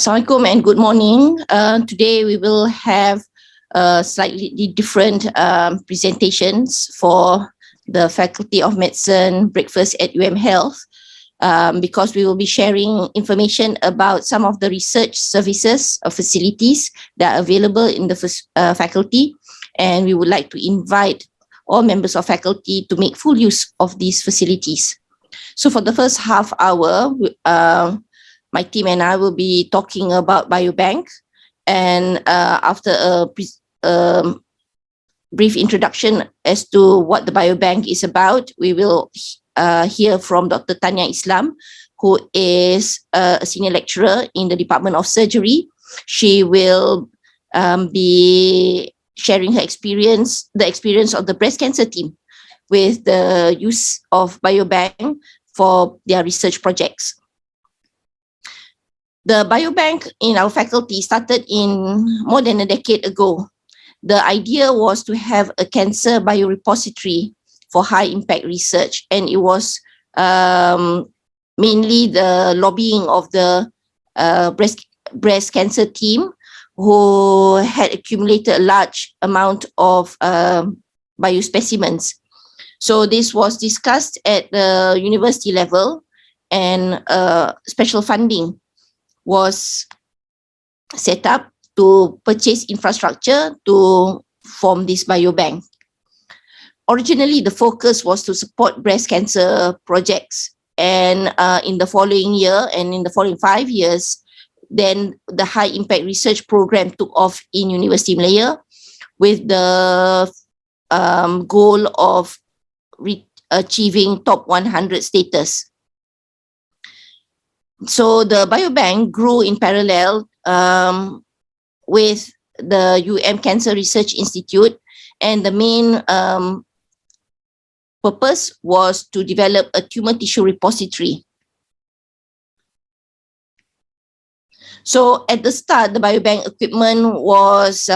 Assalamualaikum and good morning. Today we will have slightly different presentations for the Faculty of Medicine breakfast at UMHealth because we will be sharing information about some of the research services or facilities that are available in the faculty, and we would like to invite all members of faculty to make full use of these facilities. So for the first half hour, my team and I will be talking about Biobank, and after a brief introduction as to what the Biobank is about, we will hear from Dr. Tania Islam, who is a senior lecturer in the Department of Surgery. She will be sharing her experience, the experience of the breast cancer team with the use of Biobank for their research projects. The Biobank in our faculty started in more than a decade ago. The idea was to have a cancer biorepository for high impact research, and it was mainly the lobbying of the breast cancer team who had accumulated a large amount of biospecimens. So this was discussed at the university level, and special funding was set up to purchase infrastructure to form this biobank. Originally, the focus was to support breast cancer projects, and in the following year and in the following 5 years, then the high impact research program took off in Universiti Malaya with the goal of achieving top 100 status. So the Biobank grew in parallel with the Cancer Research Institute, and the main purpose was to develop a tumor tissue repository. So at the start, the Biobank equipment was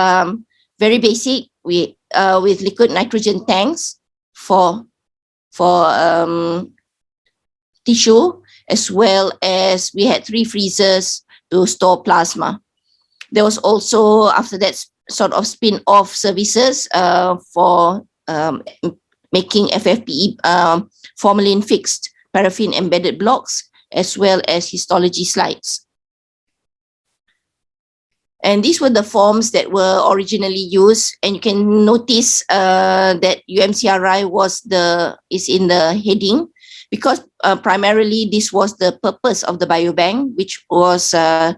very basic with liquid nitrogen tanks for tissue, as well as we had 3 freezers to store plasma. There was also, after that, sort of spin-off services for making FFPE formalin fixed paraffin embedded blocks, as well as histology slides. And these were the forms that were originally used, and you can notice that UMCRI is in the heading, because primarily this was the purpose of the Biobank, which was to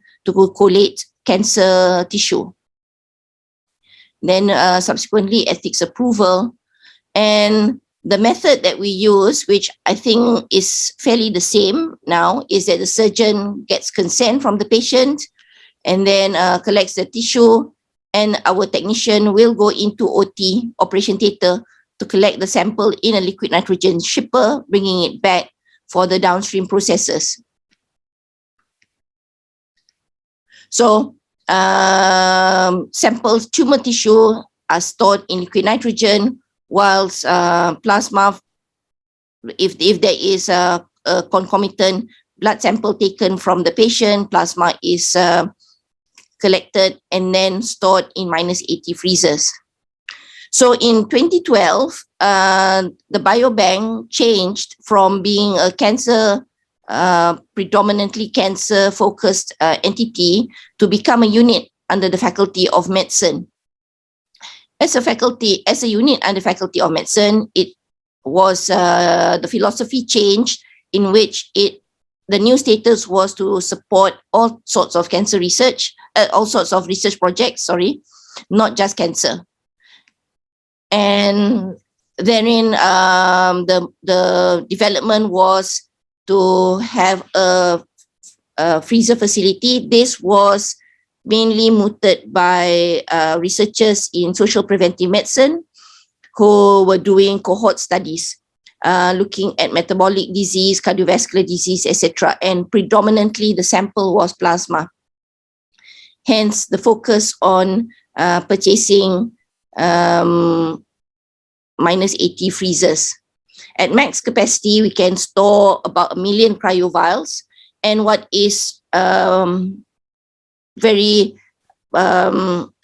collate cancer tissue. Then subsequently ethics approval, and the method that we use, which I think is fairly the same now, is that the surgeon gets consent from the patient and then collects the tissue, and our technician will go into OT, operation theatre, to collect the sample in a liquid nitrogen shipper, bringing it back for the downstream processes. So samples, tumor tissue are stored in liquid nitrogen, whilst plasma, if there is a concomitant blood sample taken from the patient, plasma is collected and then stored in -80 freezers. So in 2012, the Biobank changed from being a predominantly cancer-focused entity to become a unit under the Faculty of Medicine. As a unit under Faculty of Medicine, it was the philosophy changed, in which the new status was to support all sorts of cancer research, all sorts of research projects, not just cancer. And therein, the development was to have a freezer facility. This was mainly mooted by researchers in social preventive medicine who were doing cohort studies, looking at metabolic disease, cardiovascular disease, etc. And predominantly the sample was plasma. Hence the focus on purchasing -80 freezers. At max capacity, we can store about 1 million cryo vials. And what is very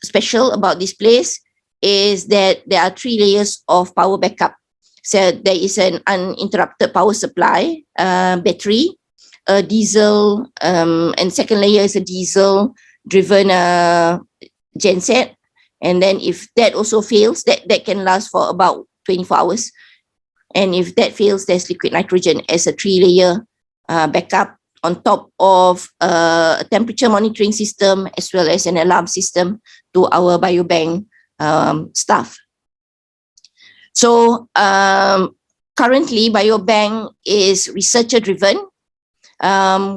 special about this place is that there are 3 layers of power backup. So there is an uninterrupted power supply, battery, a diesel, and second layer is a diesel driven genset. And then if that also fails, that can last for about 24 hours. And if that fails, there's liquid nitrogen as a 3-layer backup on top of a temperature monitoring system as well as an alarm system to our biobank staff. So currently, biobank is researcher driven.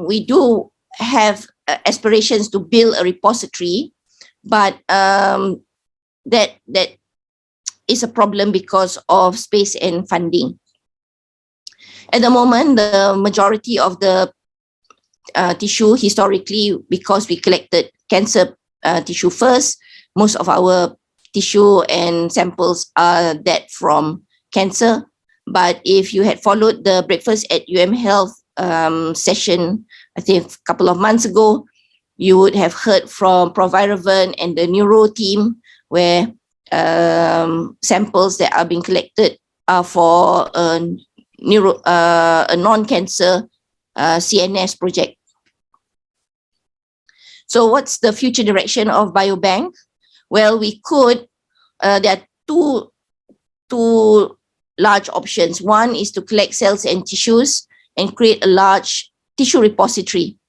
We do have aspirations to build a repository, but that is a problem because of space and funding. At the moment, the majority of the tissue historically, because we collected cancer tissue first, most of our tissue and samples are that from cancer. But if you had followed the breakfast at UMHealth session, I think a couple of months ago, you would have heard from Prof Ariffin and the neuro team where samples that are being collected are for a non-cancer CNS project. So what's the future direction of biobank? Well, we could, there are two large options. One is to collect cells and tissues and create a large tissue repository.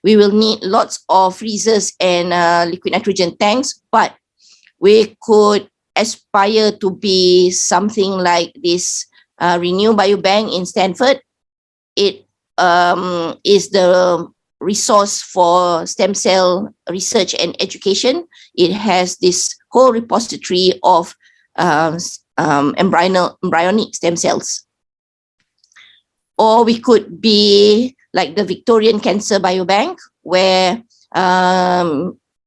We will need lots of freezers and liquid nitrogen tanks, but we could aspire to be something like this Renew Biobank in Stanford. It is the resource for stem cell research and education. It has this whole repository of embryonic stem cells. Or we could be like the Victorian Cancer Biobank, where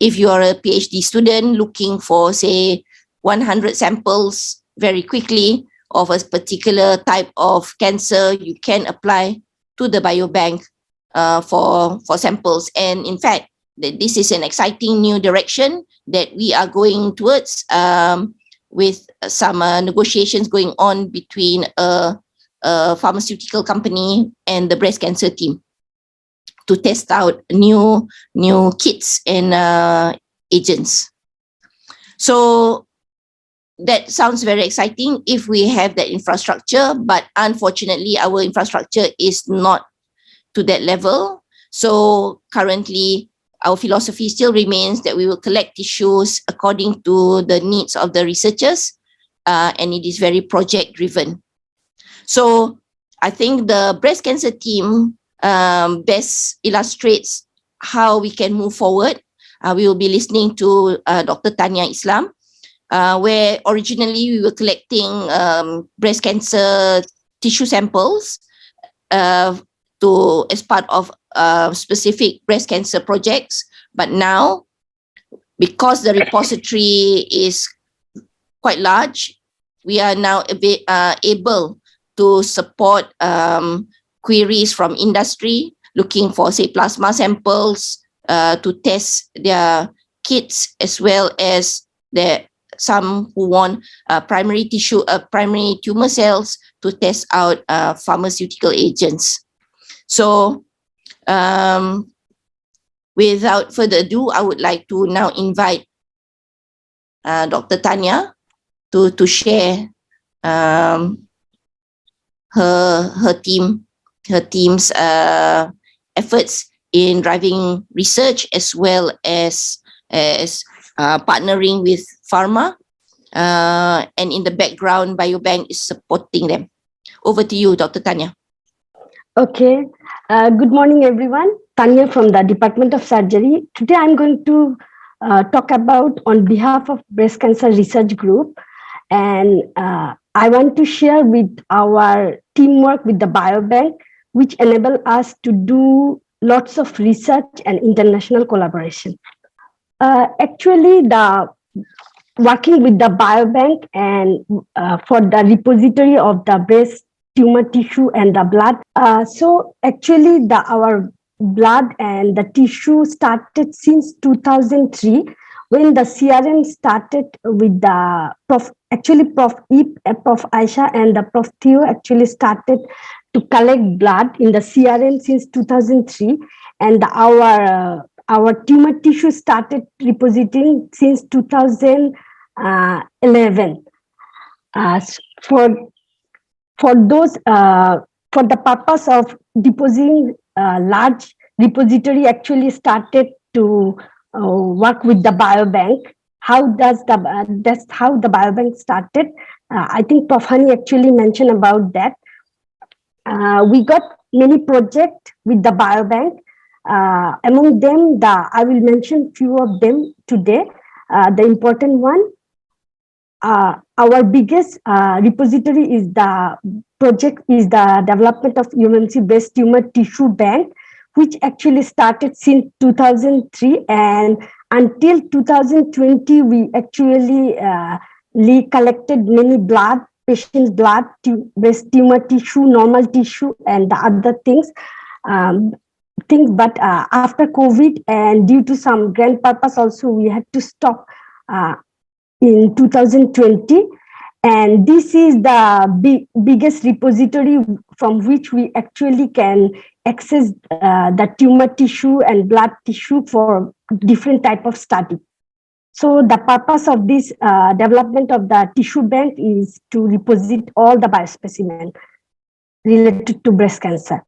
if you are a PhD student looking for, say, 100 samples very quickly of a particular type of cancer, you can apply to the biobank for samples. And in fact, this is an exciting new direction that we are going towards with some negotiations going on between a pharmaceutical company and the breast cancer team to test out new kits and agents. So that sounds very exciting if we have that infrastructure, but unfortunately our infrastructure is not to that level. So currently our philosophy still remains that we will collect tissues according to the needs of the researchers, and it is very project driven. So I think the breast cancer team best illustrates how we can move forward. We will be listening to Dr. Tania Islam, where originally we were collecting breast cancer tissue samples as part of specific breast cancer projects. But now, because the repository is quite large, we are now able to support queries from industry looking for, say, plasma samples to test their kits, as well as some who want primary tumor cells to test out pharmaceutical agents. So without further ado, I would like to now invite Dr. Tania to share her team's efforts in driving research as well as partnering with pharma, and in the background Biobank is supporting them. Over to you, Dr. Tania. Okay, good morning everyone. Tania from the Department of Surgery. Today I'm going to talk about on behalf of Breast Cancer Research Group, and I want to share with our teamwork with the Biobank, which enable us to do lots of research and international collaboration. Actually, the working with the Biobank and for the repository of the breast tumor tissue and the blood. So actually our blood and the tissue started since 2003, when the CRM started with the Prof. Actually, Prof. Ep, Prof. Aisha and the Prof. Theo actually started to collect blood in the CRM since 2003, and our tumor tissue started repositing since 2011. For those for the purpose of depositing large repository actually started to work with the biobank. How does that's how the biobank started. I think Prof. Hany actually mentioned about that. We got many projects with the biobank. Among them, I will mention few of them today. The important one, our biggest repository is the project is the development of UMHealth based tumor tissue bank, which actually started since 2003, and until 2020 we actually collected many blood, patients blood, breast tumor tissue, normal tissue, and the other things. But after COVID and due to some grant purpose also, we had to stop in 2020, and this is the biggest repository from which we actually can access the tumor tissue and blood tissue for different type of study. So the purpose of this development of the tissue bank is to reposit all the biospecimen related to breast cancer.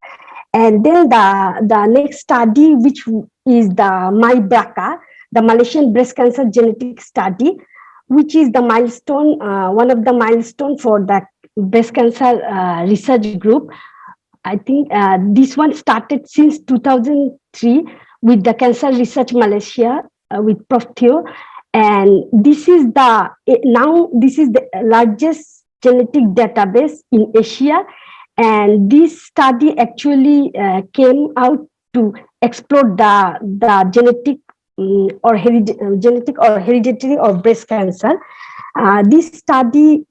And then the next study, which is the MyBRCA, the Malaysian Breast Cancer Genetic Study, which is the milestone, one of the milestone for the breast cancer research group. I think this one started since 2003 with the Cancer Research Malaysia with Prof. Theo, and this is the largest genetic database in Asia, and this study actually came out to explore the genetic or hereditary of breast cancer. This study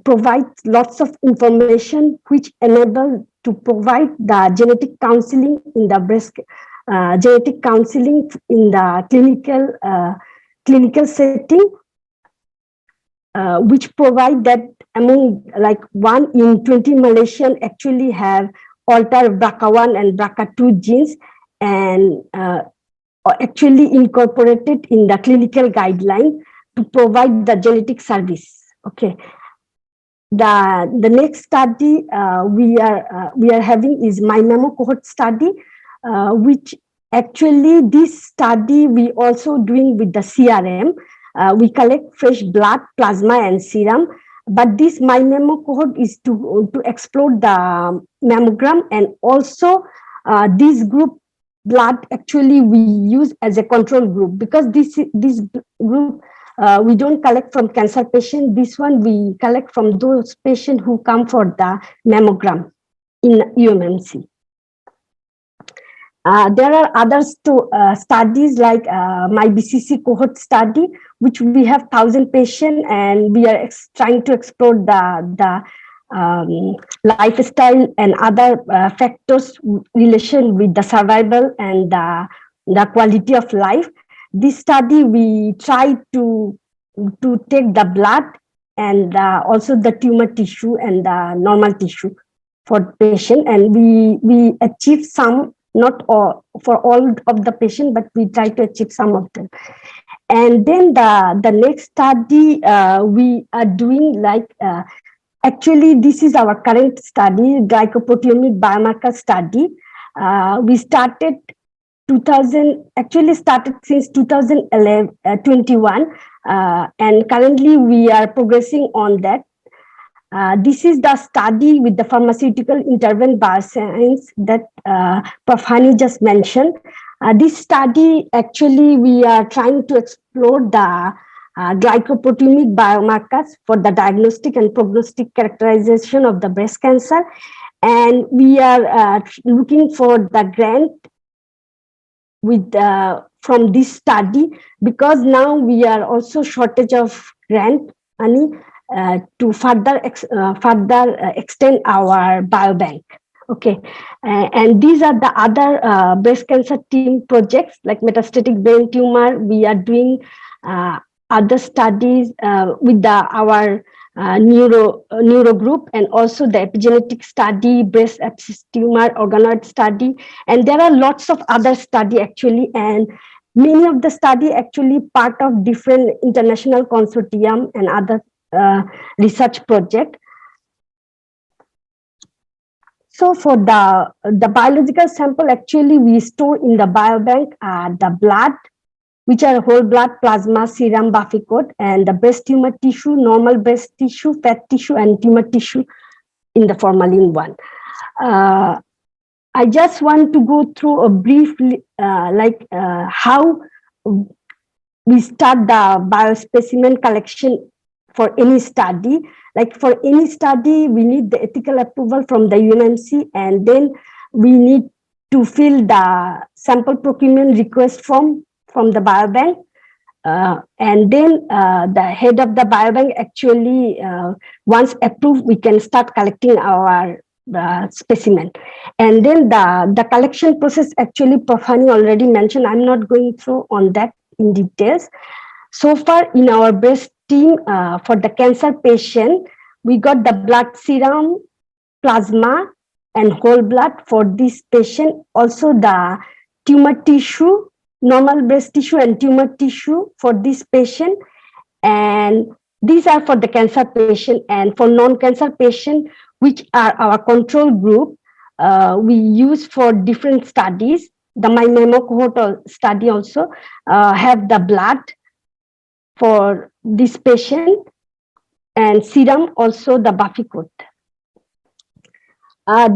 provides lots of information which enable to provide the genetic counseling in the breast genetic counseling in the clinical setting, which provide that among like 1 in 20 Malaysian actually have altered BRCA1 and BRCA2 genes, and actually incorporated in the clinical guideline to provide the genetic service. Okay. The next study we are having is MyMemo cohort study, which actually this study we also doing with the CRM. We collect fresh blood, plasma, and serum. But this MyMemo cohort is to explore the mammogram, and also this group blood actually we use as a control group, because this group we don't collect from cancer patient. This one we collect from those patients who come for the mammogram in UMMC. There are other studies like MyBCC cohort study, which we have 1,000 patients, and we are trying to explore the lifestyle and other factors relation with the survival and the quality of life. This study we try to take the blood and also the tumor tissue and the normal tissue for patient, and we achieve some, not all for all of the patient, but we try to achieve some of them. And then the next study we are doing like actually this is our current study, glycoproteomic biomarker study. We started started since 2021, and currently we are progressing on that. This is the study with the pharmaceutical intervened bioscience that Prof. Hany just mentioned. This study actually we are trying to explore the glycoproteomic biomarkers for the diagnostic and prognostic characterization of the breast cancer, and we are looking for the grant with from this study, because now we are also shortage of grant money to further extend our biobank. Okay, and these are the other breast cancer team projects like metastatic brain tumor. We are doing other studies with our neuro group, and also the epigenetic study, breast abscess tumor organoid study, and there are lots of other study actually, and many of the study actually part of different international consortium and other research project. So for the biological sample, actually we store in the biobank the blood, which are whole blood, plasma, serum, Buffy code, and the breast tumor tissue, normal breast tissue, fat tissue, and tumor tissue in the formalin one. I just want to go through a brief how we start the biospecimen collection for any study. Like for any study, we need the ethical approval from the UMHC, and then we need to fill the sample procurement request form from the biobank. And then the head of the biobank actually, once approved, we can start collecting our specimen. And then the collection process, actually, Prof. Hany already mentioned. I'm not going through on that in details. So far in our breast team, for the cancer patient, we got the blood serum, plasma, and whole blood for this patient. Also the tumor tissue, normal breast tissue and tumor tissue for this patient. And these are for the cancer patient. And for non-cancer patient, which are our control group, we use for different studies. The My Memo cohort study also have the blood for this patient, and serum also the Buffy code.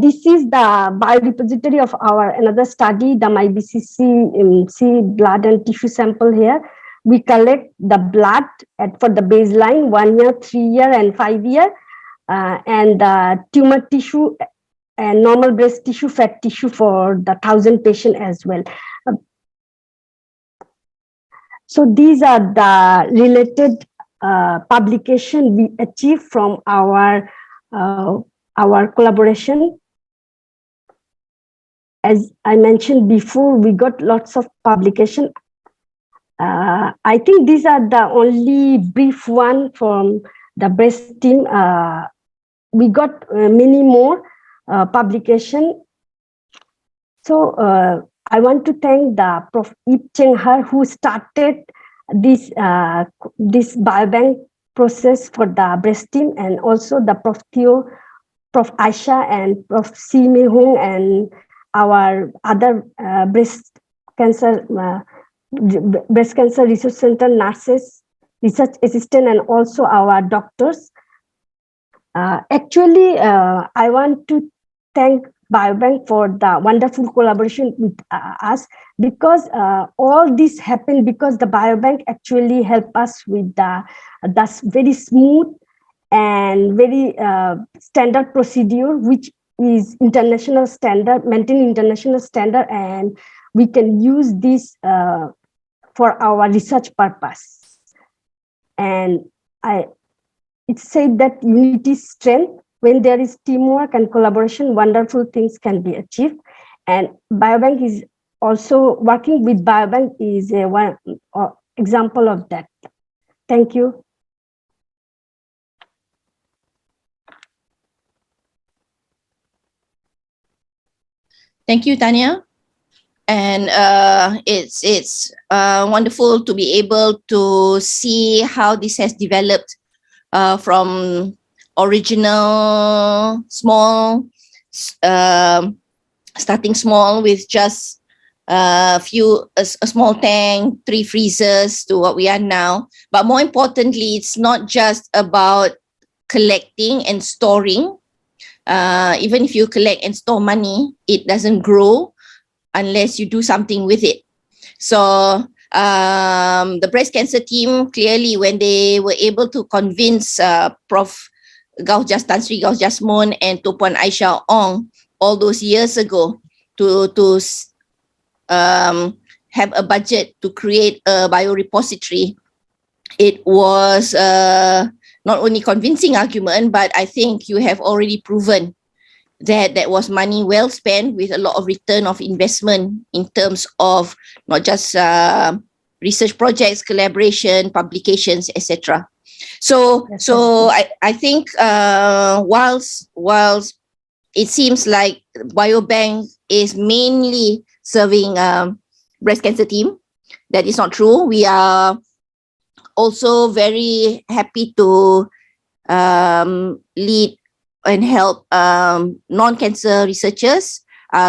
This is the biorepository of our another study, the MyBCC blood and tissue sample here. We collect the blood for the baseline 1 year, 3 year, and 5 year, and the tumor tissue and normal breast tissue, fat tissue for the 1,000 patient as well. So these are the related publication we achieve from our collaboration. As I mentioned before, we got lots of publication. I think these are the only brief one from the breast team. We got many more publication. So I want to thank the Prof. Ip Cheng Har, who started this biobank process for the breast team, and also the Prof. Theo, Prof. Aisha, and Prof. C. Mei Hong, and our other breast cancer research center nurses, research assistant, and also our doctors. Actually, I want to thank Biobank for the wonderful collaboration with us, because all this happened because the Biobank actually helped us with the very smooth and very standard procedure, which is international standard, maintaining international standard, and we can use this for our research purpose. And it's said that unity is strength. When there is teamwork and collaboration, wonderful things can be achieved. And Biobank is also working with Biobank is one example of that. Thank you. Thank you, Tania. And it's wonderful to be able to see how this has developed from original small, starting small with just a small tank, 3 freezers to what we are now. But more importantly, it's not just about collecting and storing. Even if you collect and store money, it doesn't grow unless you do something with it. So the breast cancer team, clearly when they were able to convince Prof. Tan Sri Gauss Jasmine and Tuan Aisha Ong all those years ago to have a budget to create a biorepository, it was not only convincing argument, but I think you have already proven that was money well spent with a lot of return of investment in terms of not just research projects, collaboration, publications, etc. So I think whilst it seems like Biobank is mainly serving breast cancer team, that is not true. We are also very happy to lead and help non-cancer researchers.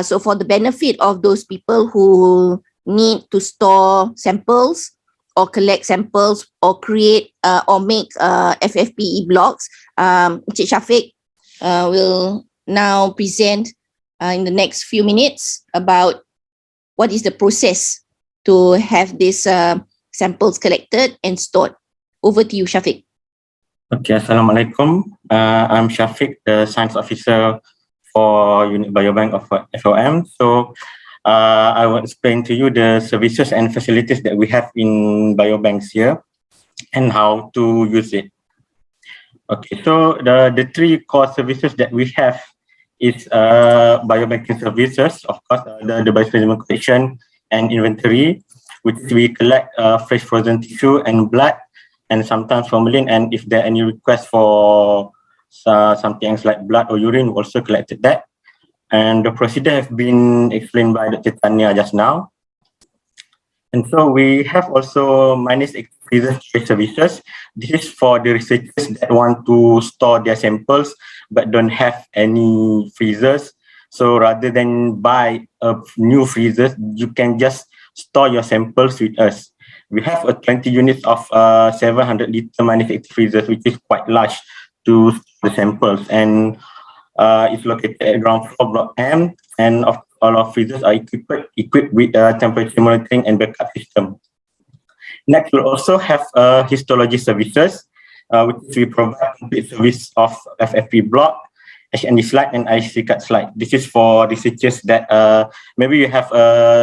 So for the benefit of those people who need to store samples or collect samples or create or make FFPE blocks, Encik Shafiq will now present in the next few minutes about what is the process to have these samples collected and stored. Over to you, Shafiq. Okay, Assalamualaikum. I'm Shafiq, the Science Officer for Unit Biobank of FOM. So I will explain to you the services and facilities that we have in biobanks here and how to use it. Okay, so the three core services that we have is biobanking services, of course, the biospecimen collection and inventory, which we collect fresh frozen tissue and blood, and sometimes formalin, and if there are any requests for something else like blood or urine, we also collected that. And the procedure has been explained by Dr. Tania just now. And so we have also managed freezer storage services. This is for the researchers that want to store their samples but don't have any freezers. So rather than buy a new freezers, you can just store your samples with us. We have a 20 units of 700 liter manufactured freezers, which is quite large to store the samples. And it's located at ground floor block M, and all our freezers are equipped with temperature monitoring and backup system. Next, we'll also have histology services, which we provide complete service of FFP block, HND slide, and IC card slide. This is for researchers that maybe you have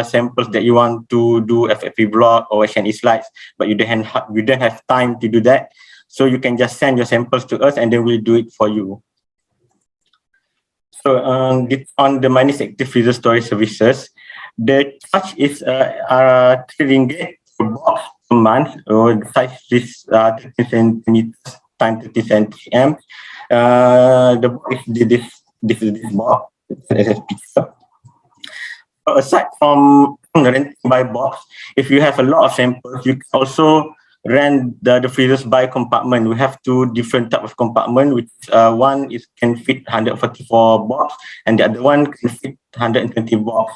samples that you want to do FFP block or HND slides, but you don't have time to do that. So you can just send your samples to us, and then we'll do it for you. So on the minus active freezer storage services, the charge is 3 ringgit per box per month, or the size is 30 centimeters times 30 cm. The box is this box. So aside from renting by box, if you have a lot of samples, you can also rent the freezers by compartment. We have two different types of compartment, which one can fit 144 box, and the other one can fit 120 box,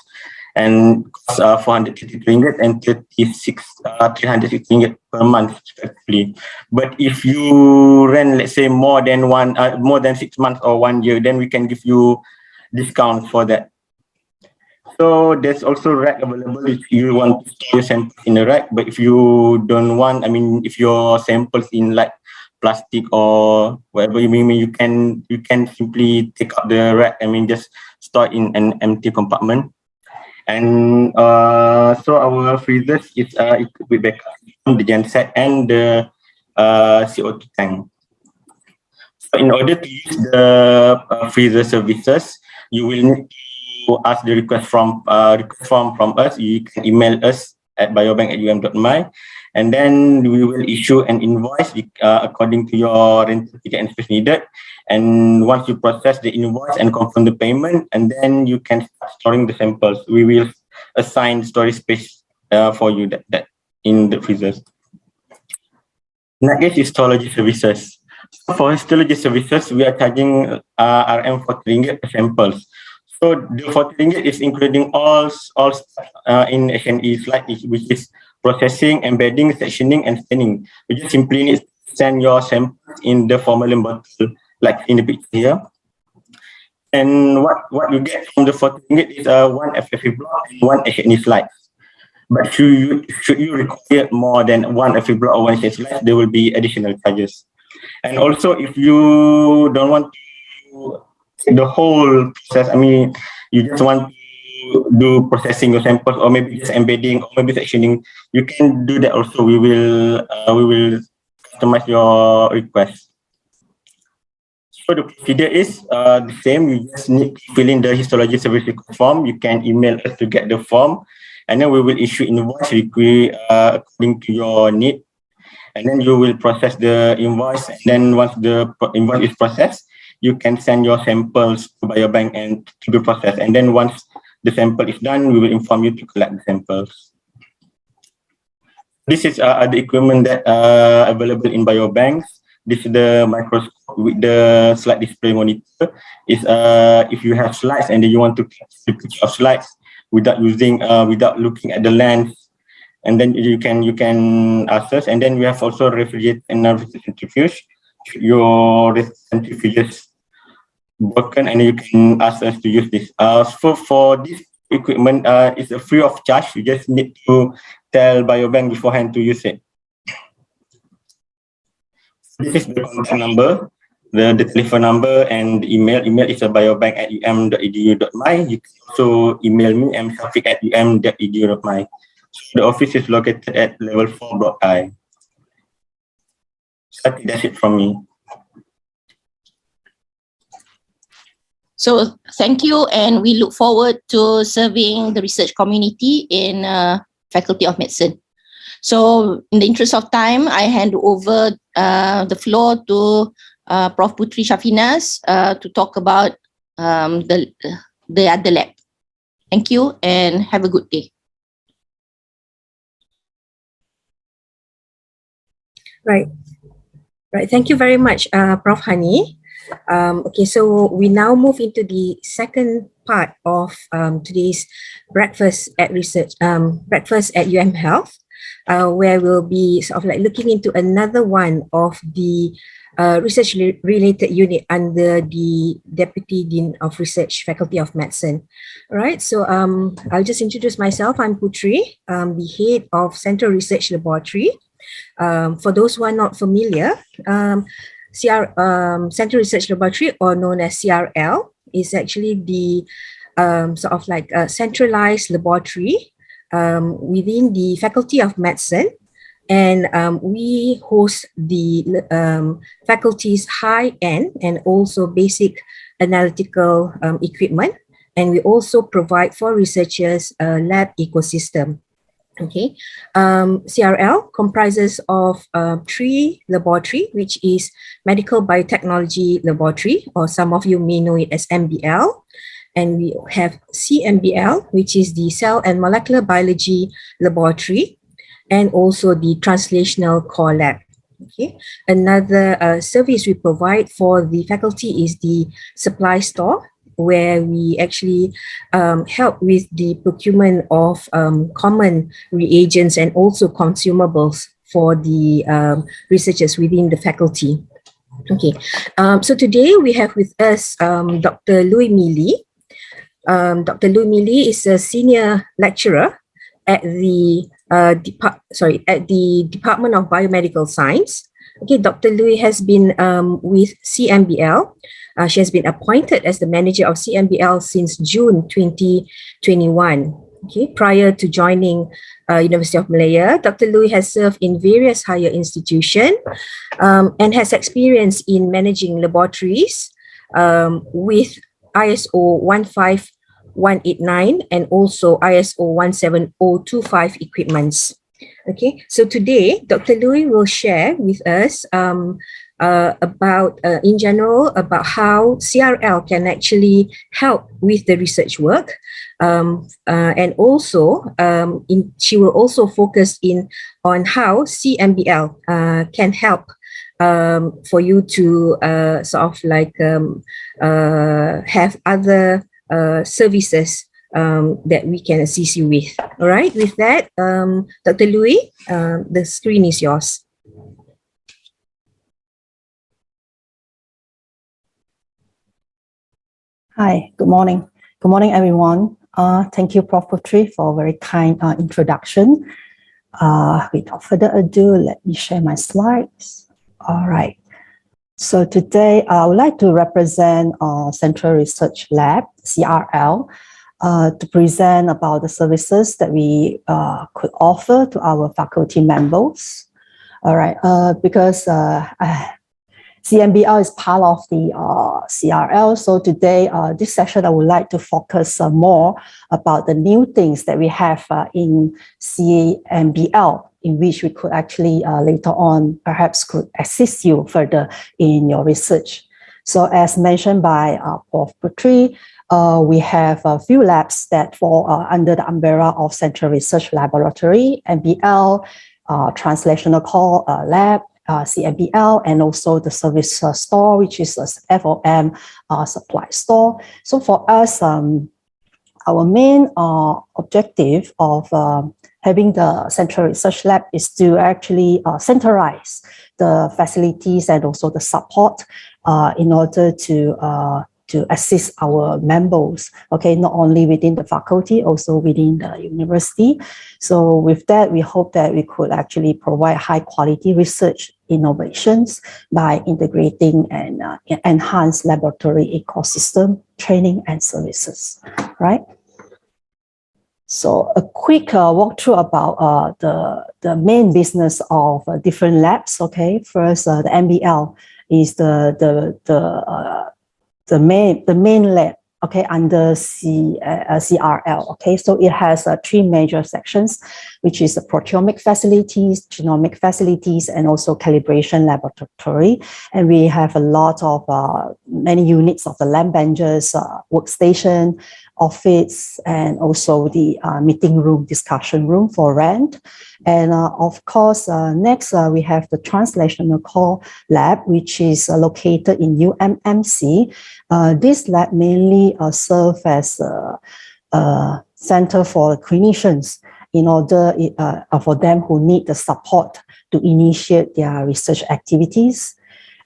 and costs 430 ringgit and 360 ringgit per month respectively. But if you rent, let's say, more than 6 months or 1 year, then we can give you discount for that. So there's also rack available if you want to store your samples in a rack. But if you don't want, if your samples in like plastic or whatever, you can simply take out the rack. Just store in an empty compartment. And so our freezers is equipped with backup, the genset, and the CO2 tank. So in order to use the freezer services, you will need to ask the request form from us. You can email us at biobank@um.my, and then we will issue an invoice according to your rental ticket and space needed. And once you process the invoice and confirm the payment, and then you can start storing the samples. We will assign storage space for you that in the freezers. Next is histology services. For histology services, we are charging RM 40 ringgit per samples. So the 40 ringgit is including all in HNE slide, which is processing, embedding, sectioning, and staining. We just simply need to send your samples in the formalin bottle, like in the picture here. And what you get from the 40 ringgit is one FFP block and one HNE slide. But should you require more than one FFP block or one HNE slide, there will be additional charges. And also, if you don't want to the whole process, you just want to do processing your samples, or maybe just embedding, or maybe sectioning, you can do that also. We will customize your request. So the procedure is the same. You just need to fill in the histology service request form. You can email us to get the form, and then we will issue invoice according to your need. And then you will process the invoice. And then once the invoice is processed, you can send your samples to Biobank and to be processed. And then once the sample is done, we will inform you to collect the samples. This is the equipment that available in Biobanks. This is the microscope with the slide display monitor. Is if you have slides and then you want to catch the picture of slides without looking at the lens, and then you can access. And then we have also refrigerator and centrifuge. Your centrifuge is broken, and you can ask us to use this. For this equipment, it's a free of charge. You just need to tell Biobank beforehand to use it. This is the contact number, the telephone number, and the email. Email is a biobank@um.edu.my. You can also email me, mshafiq@um.edu.my. So the office is located at level 4, Block I. So I think that's it from me. So thank you, and we look forward to serving the research community in Faculty of Medicine. So in the interest of time, I hand over the floor to Prof. Puteri Shafinaz to talk about the other lab. Thank you and have a good day. Right. Thank you very much, Prof. Hany. Okay, so we now move into the second part of today's breakfast at UMHealth. Where we'll be sort of like looking into another one of the research-related unit under the Deputy Dean of Research, Faculty of Medicine. All right, so I'll just introduce myself. I'm Puteri, the head of Central Research Laboratory. For those who are not familiar, Central Research Laboratory, or known as CRL, is actually the sort of like a centralized laboratory within the Faculty of Medicine, and we host the faculty's high-end and also basic analytical equipment, and we also provide for researchers a lab ecosystem. Okay, CRL comprises of 3 laboratory, which is Medical Biotechnology Laboratory, or some of you may know it as MBL. And we have CMBL, which is the Cell and Molecular Biology Laboratory, and also the Translational Core Lab. Okay. Another service we provide for the faculty is the supply store, where we actually help with the procurement of common reagents and also consumables for the researchers within the faculty. Okay, so today we have with us Dr. Looi Mee Lee. Dr. Looi Mee Lee is a senior lecturer at the Department of Biomedical Science. Okay, Dr. Looi has been with CMBL. She has been appointed as the manager of CMBL since June 2021. Okay, prior to joining University of Malaya, Dr. Looi has served in various higher institutions and has experience in managing laboratories with ISO 15189 and also ISO 17025 equipments. Okay, so today Dr. Looi will share with us about in general about how CRL can actually help with the research work, and also she will also focus on how CMBL can help for you to sort of like have other services that we can assist you with. All right, with that, Dr. Looi, the screen is yours. Hi, good morning. Good morning, everyone. Thank you, Prof. Puteri, for a very kind introduction. Without further ado, let me share my slides. All right. So today, I would like to represent Central Research Lab, CRL, to present about the services that we could offer to our faculty members. All right, because CMBL is part of the CRL. So today, this session, I would like to focus more about the new things that we have in CMBL, in which we could actually later on perhaps could assist you further in your research. So as mentioned by Prof. Puteri, we have a few labs that fall under the umbrella of Central Research Laboratory, MBL, Translational Core Lab, CMBL, and also the service store, which is a FOM supply store. So for us, our main objective of having the Central Research Lab is to actually centralize the facilities and also the support in order to assist our members, okay, not only within the faculty, also within the university. So with that, we hope that we could actually provide high quality research innovations by integrating and enhance laboratory ecosystem, training and services, right? So a quick walkthrough about the main business of different labs, okay? First, the MBL is the main lab, okay, under CRL, okay. So it has three major sections, which is the proteomic facilities, genomic facilities, and also calibration laboratory. And we have a lot of many units of the lab benches, workstation, office, and also the meeting room, discussion room for rent. And of course, next we have the Translational Core Lab, which is located in UMMC. This lab mainly serves as a center for clinicians in order for them who need the support to initiate their research activities.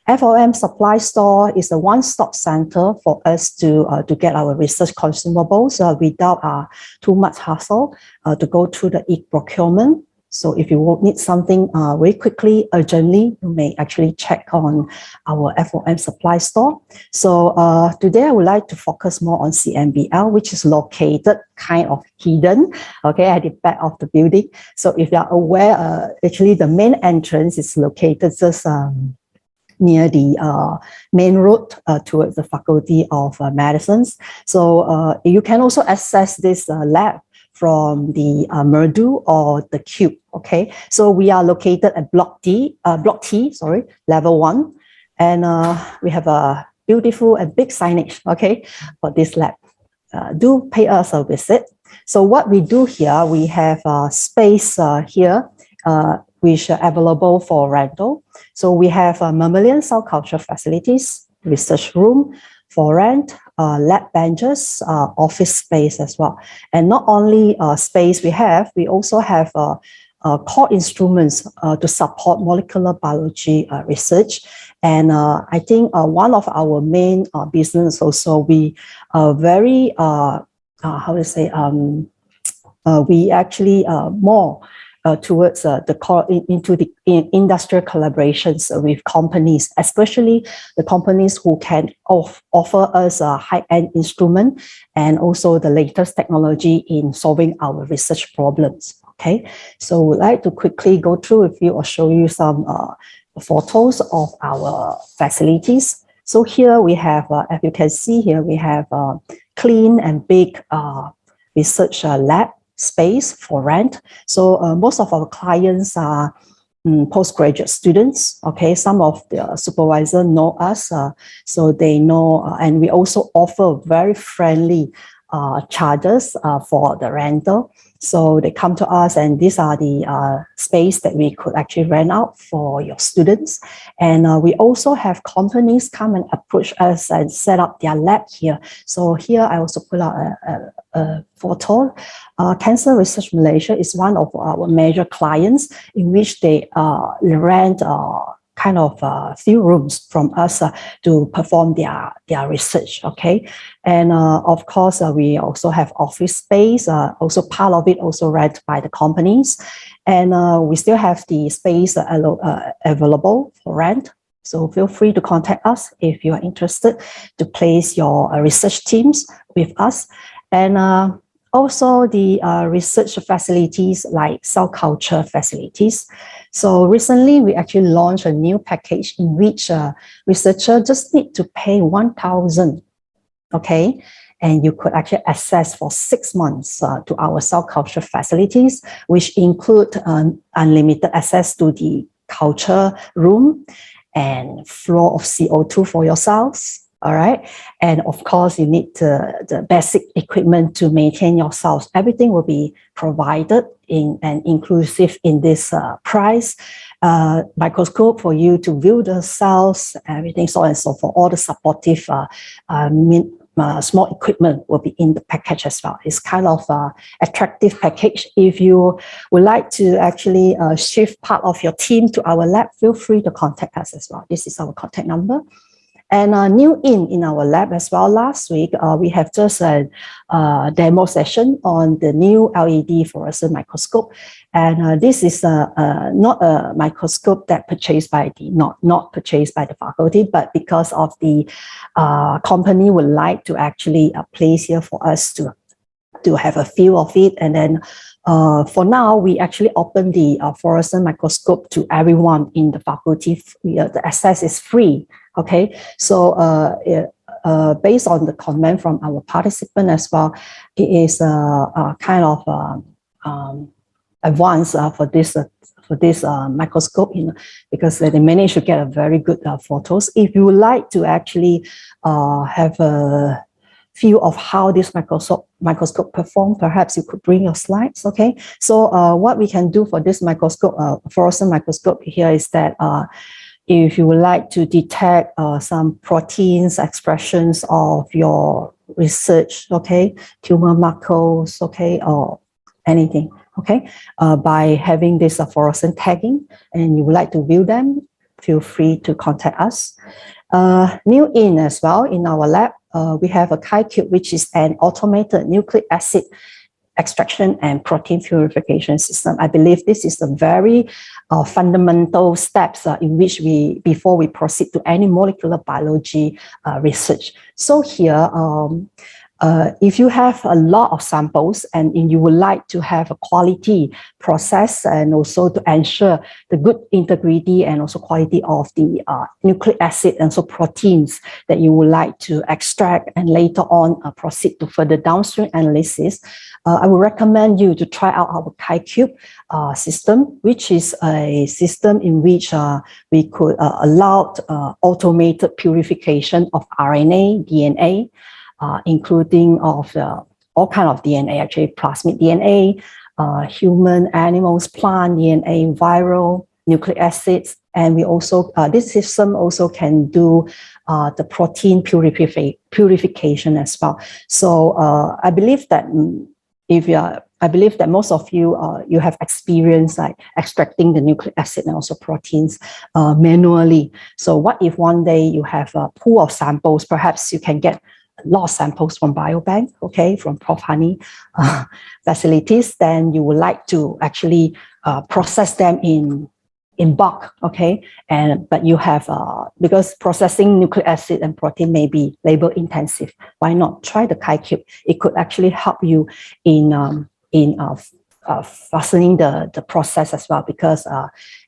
FOM Supply Store is a one-stop center for us to get our research consumables without too much hassle to go through the e-procurement. So if you need something very quickly, urgently, you may actually check on our FOM Supply Store. So today I would like to focus more on CMBL, which is located kind of hidden, okay, at the back of the building. So if you are aware, actually the main entrance is located just near the main road towards the Faculty of Medicine. So you can also access this lab from the Merdu or the Cube, okay? So we are located at Block T, level 1. And we have a beautiful and big signage, okay, for this lab. Do pay us a visit. So what we do here, we have space here, which are available for rental. So we have mammalian cell culture facilities, research room for rent, lab benches, office space as well. And not only space we also have core instruments to support molecular biology research. And I think one of our main business also, we are very, we actually more towards the core into the industrial collaborations with companies, especially the companies who can offer us a high-end instrument and also the latest technology in solving our research problems. Okay, so we'd like to quickly go through with you or show you some photos of our facilities. So here we have, as you can see here, we have a clean and big research lab space for rent. So most of our clients are postgraduate students. Okay, some of the supervisors know us, so they know, and we also offer very friendly charges for the rental. So they come to us, and these are the space that we could actually rent out for your students. And we also have companies come and approach us and set up their lab here. So here I also put out a photo. Cancer Research Malaysia is one of our major clients in which they rent kind of a few rooms from us to perform their research, okay? And of course, we also have office space, also part of it also rented by the companies. And we still have the space available for rent. So feel free to contact us if you are interested to place your research teams with us. And also the research facilities like cell culture facilities. So recently, we actually launched a new package in which researcher just need to pay 1,000, okay? And you could actually access for 6 months to our cell culture facilities, which include unlimited access to the culture room and flow of CO2 for your cells. All right. And of course, you need the basic equipment to maintain your cells. Everything will be provided in and inclusive in this price. Microscope for you to view the cells, everything, so on and so forth. All the supportive small equipment will be in the package as well. It's kind of attractive package. If you would like to actually shift part of your team to our lab, feel free to contact us as well. This is our contact number. And new in our lab as well. Last week, we have just a demo session on the new LED fluorescent microscope. And this is not a microscope that purchased by the, not purchased by the faculty, but because of the company would like to actually place here for us to have a feel of it. And then for now, we actually open the fluorescent microscope to everyone in the faculty. The access is free. Okay, so based on the comment from our participant as well, it is kind of advanced for this microscope, because they managed to get a very good photos. If you would like to actually have a view of how this microscope perform, perhaps you could bring your slides. Okay, so what we can do for this microscope, fluorescent microscope here, is that if you would like to detect some proteins expressions of your research, okay, tumor markers, okay, or anything, okay, by having this fluorescent tagging, and you would like to view them, feel free to contact us. New in as well in our lab, we have a QICube, which is an automated nucleic acid extraction and protein purification system. I believe this is a very fundamental steps in which before we proceed to any molecular biology research. So here, if you have a lot of samples and you would like to have a quality process and also to ensure the good integrity and also quality of the nucleic acid and so proteins that you would like to extract and later on proceed to further downstream analysis, I would recommend you to try out our QICube system, which is a system in which we could allow automated purification of RNA, DNA, including of all kind of DNA, actually plasmid DNA, human, animals, plant DNA, viral, nucleic acids, and we also this system also can do the protein purification as well. So I believe that I believe that most of you you have experience like extracting the nucleic acid and also proteins manually. So what if one day you have a pool of samples? Perhaps you can get a lot of samples from Biobank, okay, from Prof. Hany facilities. Then you would like to actually process them in bulk, okay, but you have because processing nucleic acid and protein may be labor intensive. Why not try the QICube? It could actually help you in fastening the process as well, because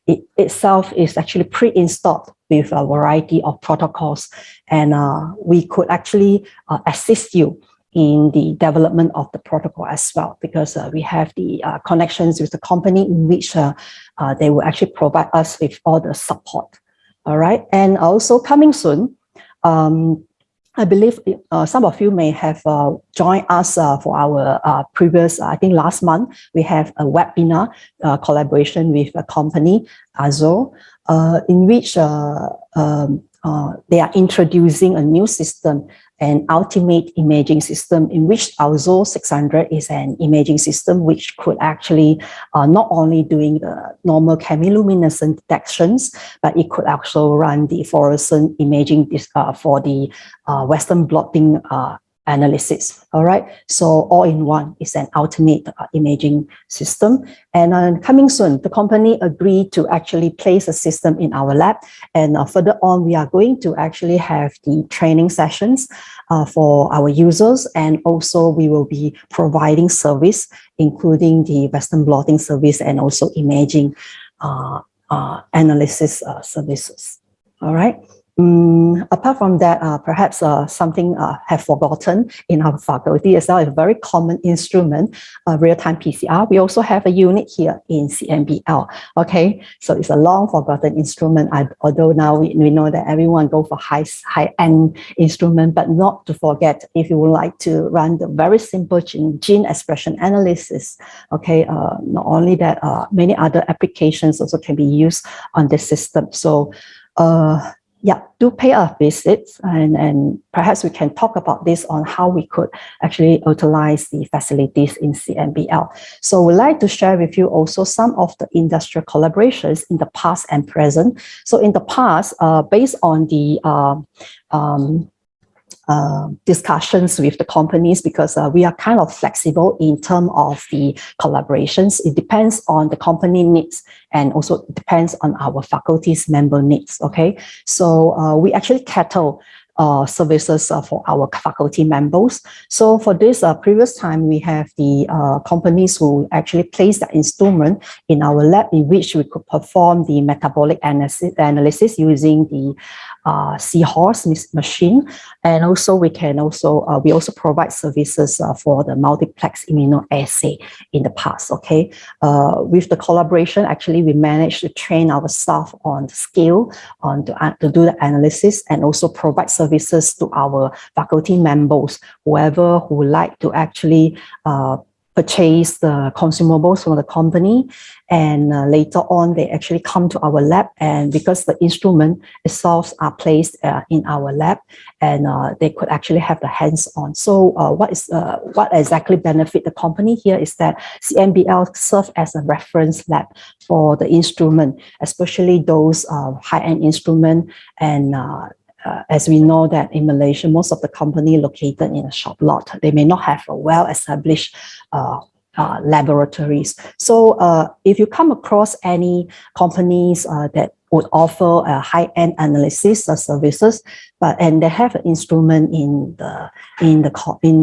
it itself is actually pre-installed with a variety of protocols, and we could actually assist you in the development of the protocol as well, because we have the connections with the company in which they will actually provide us with all the support. All right, and also coming soon, I believe some of you may have joined us for our previous, I think last month, we have a webinar collaboration with a company, Assoc, in which they are introducing a new system, an ultimate imaging system, in which Assoc 600 is an imaging system which could actually not only doing the normal chemiluminescent detections, but it could also run the fluorescent imaging for the Western blotting analysis. All right, so all in one is an ultimate imaging system. And coming soon, the company agreed to actually place a system in our lab, and further on we are going to actually have the training sessions for our users, and also we will be providing service including the Western blotting service and also imaging analysis services. All right. Apart from that, perhaps something have forgotten in our faculty as well, a very common instrument, real-time PCR. We also have a unit here in CMBL. Okay, so it's a long forgotten instrument. Although now we know that everyone go for high-end instrument, but not to forget if you would like to run the very simple gene expression analysis. Okay, not only that, many other applications also can be used on this system. So. Yeah, do pay a visit, and perhaps we can talk about this on how we could actually utilize the facilities in CMBL. So we'd like to share with you also some of the industrial collaborations in the past and present. So in the past, based on the discussions with the companies, because we are kind of flexible in terms of the collaborations. It depends on the company needs, and also depends on our faculty's member needs. Okay, so we actually cater services for our faculty members. So for this previous time, we have the companies who actually place the instrument in our lab, in which we could perform the metabolic analysis using the seahorse machine, and also we also provide services for the multiplex immunoassay in the past. Okay, with the collaboration, actually we managed to train our staff on the scale to do the analysis, and also provide services to our faculty members, whoever who would like to actually purchase the consumables from the company, and later on they actually come to our lab, and because the instrument itself are placed in our lab, and they could actually have the hands-on. So what exactly benefit the company here is that CMBL serves as a reference lab for the instrument, especially those high-end instrument. And as we know that in Malaysia, most of the company located in a shop lot, they may not have a well-established laboratories. So if you come across any companies that would offer a high-end analysis services, and they have an instrument in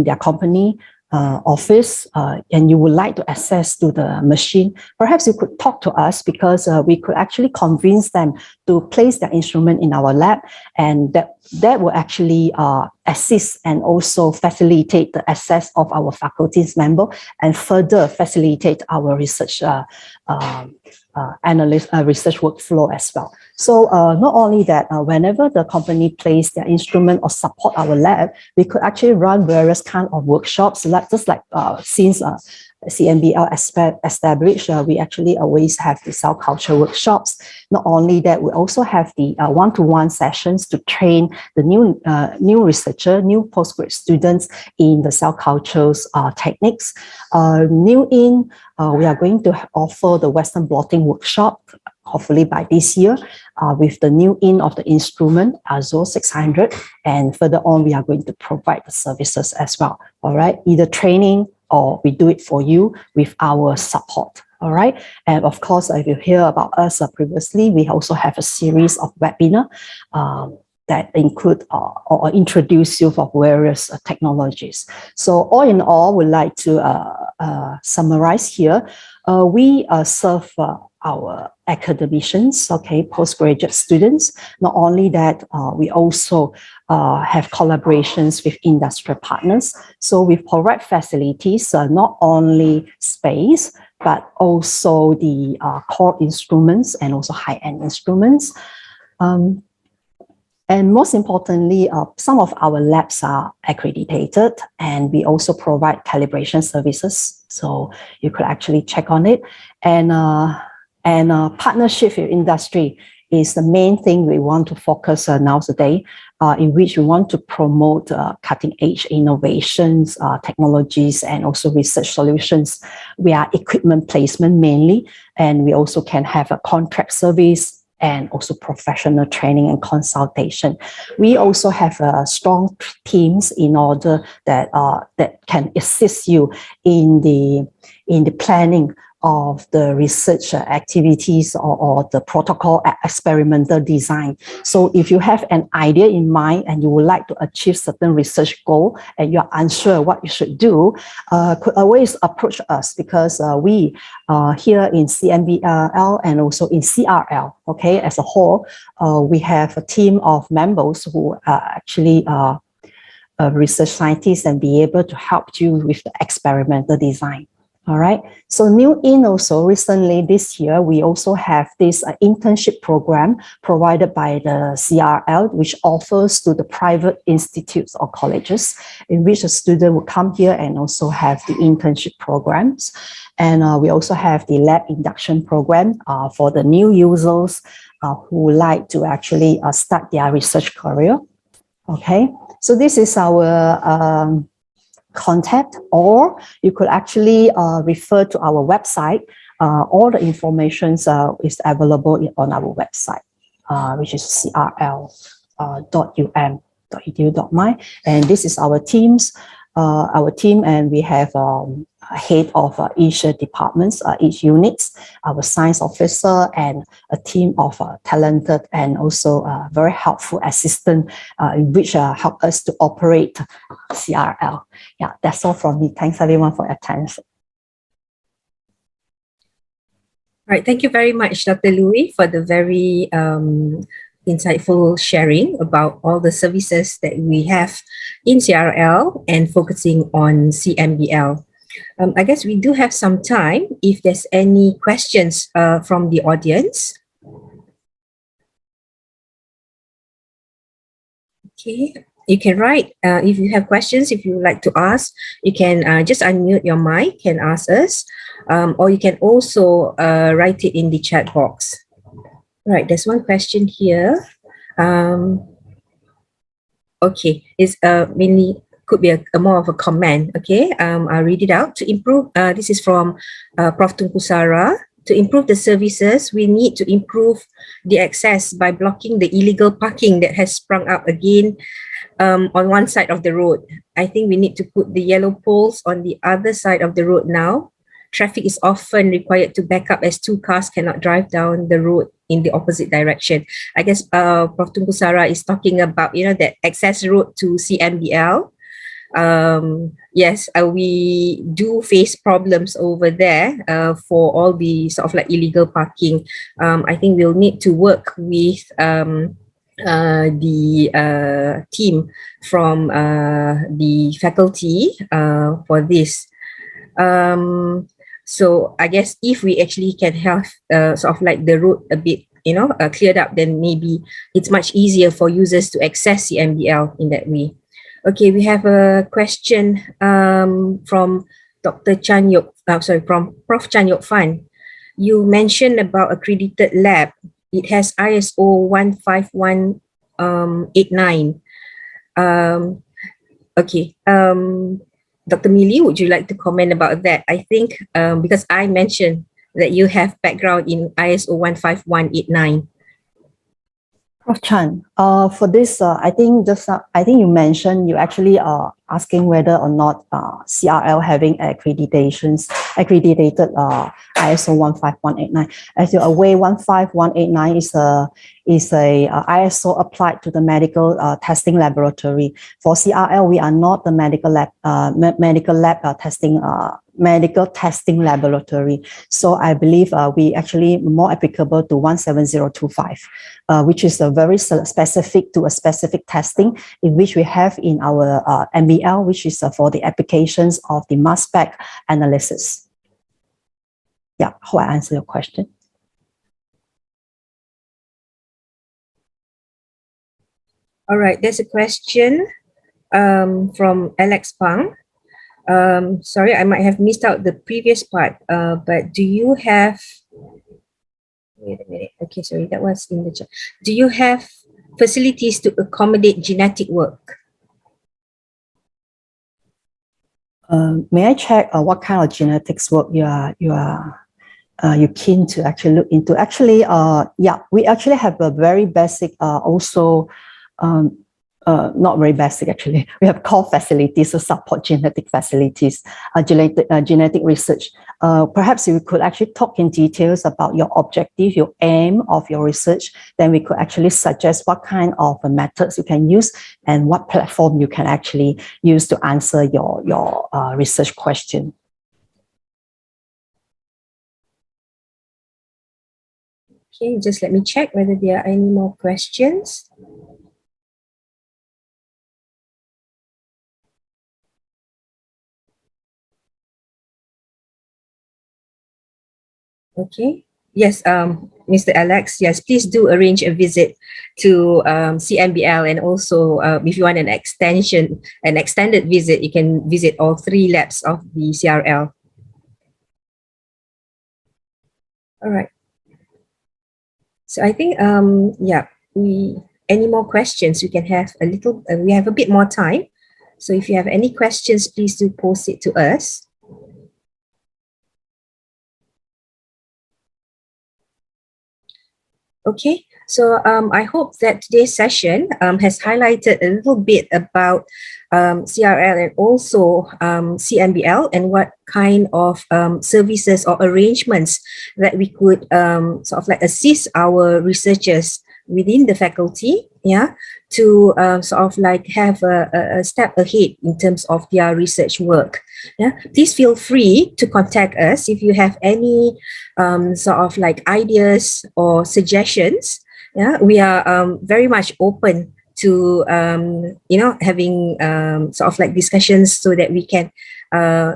their company office, and you would like to access to the machine, perhaps you could talk to us, because we could actually convince them to place their instrument in our lab, and that will actually assist and also facilitate the access of our faculty's member, and further facilitate our research research workflow as well. So not only that, whenever the company place their instrument or support our lab, we could actually run various kind of workshops, just like since CMBL established, we actually always have the cell culture workshops. Not only that, we also have the one-to-one sessions to train the new researcher, new postgrad students in the cell cultures techniques. We are going to offer the Western blotting workshop, hopefully by this year, with the new in of the instrument, AZO 600, and further on, we are going to provide the services as well. All right, either training or we do it for you with our support. All right, and of course, if you hear about us previously, we also have a series of webinar that include or introduce you for various technologies. So all in all, we'd like to summarize here. We serve our academicians, okay, postgraduate students. Not only that, we also have collaborations with industrial partners. So we provide facilities, not only space, but also the core instruments and also high-end instruments. And most importantly, some of our labs are accredited, and we also provide calibration services. So you could actually check on it. And partnership with industry is the main thing we want to focus on now today, in which we want to promote cutting-edge innovations, technologies, and also research solutions. We are equipment placement mainly, and we also can have a contract service and also professional training and consultation. We also have strong teams in order that can assist you in the planning of the research activities or the protocol experimental design. So if you have an idea in mind and you would like to achieve certain research goal and you're unsure what you should do, could always approach us, because we here in CMBL and also in CRL, okay, as a whole, we have a team of members who are actually research scientists and be able to help you with the experimental design. All right. So new in also recently this year, we also have this internship program provided by the CRL, which offers to the private institutes or colleges, in which a student will come here and also have the internship programs. And we also have the lab induction program for the new users who would like to actually start their research career. Okay. So this is our contact, or you could actually refer to our website. All the information is available on our website, which is crl.um.edu.my. And this is our team, and we have a head of each departments, each units, our science officer, and a team of talented and also very helpful assistant, which help us to operate CRL. Yeah, that's all from me. Thanks everyone for your attention. All right, thank you very much, Dr. Looi, for the very insightful sharing about all the services that we have in CRL and focusing on CMBL. I guess we do have some time if there's any questions from the audience. Okay, you can write if you have questions, if you would like to ask, you can just unmute your mic and ask us, or you can also write it in the chat box. Right, there's one question here. Okay, it's mainly could be a more of a comment. Okay, I'll read it out. To improve, this is from Prof. Tunku Sara. To improve the services, we need to improve the access by blocking the illegal parking that has sprung up again on one side of the road. I think we need to put the yellow poles on the other side of the road now. Traffic is often required to back up as two cars cannot drive down the road in the opposite direction. I guess Prof. Tunku Sara is talking about, you know, that access road to CMBL. Yes, we do face problems over there for all the sort of like illegal parking. I think we'll need to work with the team from the faculty for this. So I guess if we actually can have sort of like the road a bit, you know, cleared up, then maybe it's much easier for users to access the MBL in that way. Okay, we have a question from Dr. Chan Yok, from Prof. Chan Yok Fan. You mentioned about accredited lab. It has ISO 15189. Okay. Dr. Mee Lee, would you like to comment about that? I think because I mentioned that you have background in ISO 15189. Prof. Chan, for this, I think you mentioned you actually are asking whether or not CRL having accredited ISO 15189. As you're aware, 15189 is a ISO applied to the medical testing laboratory. For CRL, we are not the medical testing laboratory. So I believe we actually more applicable to 17025, which is a very specific to a specific testing in which we have in our MBL, which is for the applications of the mass spec analysis. Yeah, hope I answer your question. All right, there's a question from Alex Pang. Sorry, I might have missed out the previous part, but do you have, wait a minute, okay, sorry, that was in the chat. Do you have facilities to accommodate genetic work? May I check what kind of genetics work you're keen to actually look into? Actually, yeah, we actually have a very basic also not very basic actually. We have core facilities to support genetic facilities, genetic research. Perhaps you could actually talk in details about your objective, your aim of your research. Then we could actually suggest what kind of methods you can use and what platform you can actually use to answer your research question. Okay, just let me check whether there are any more questions. Okay. Yes, Mr. Alex, yes, please do arrange a visit to CMBL, and also if you want an extended visit, you can visit all 3 labs of the CRL. All right. So I think, yeah, any more questions, we can have a little, we have a bit more time. So if you have any questions, please do post it to us. Okay, so I hope that today's session has highlighted a little bit about CRL and also CMBL, and what kind of services or arrangements that we could sort of like assist our researchers within the faculty, yeah, to sort of like have a step ahead in terms of their research work. Yeah, please feel free to contact us if you have any sort of like ideas or suggestions. Yeah, we are very much open to having sort of like discussions so that we can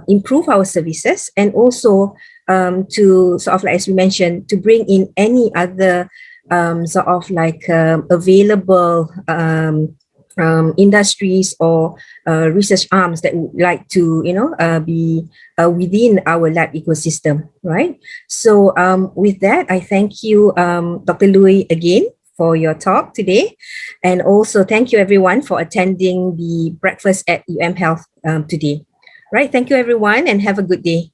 improve our services, and also to sort of like, as we mentioned, to bring in any other sort of like available industries or research arms that would like to be within our lab ecosystem, right? So with that, I thank you, Dr. Looi, again for your talk today, and also thank you everyone for attending the breakfast at UMHealth today. Right, thank you everyone, and have a good day.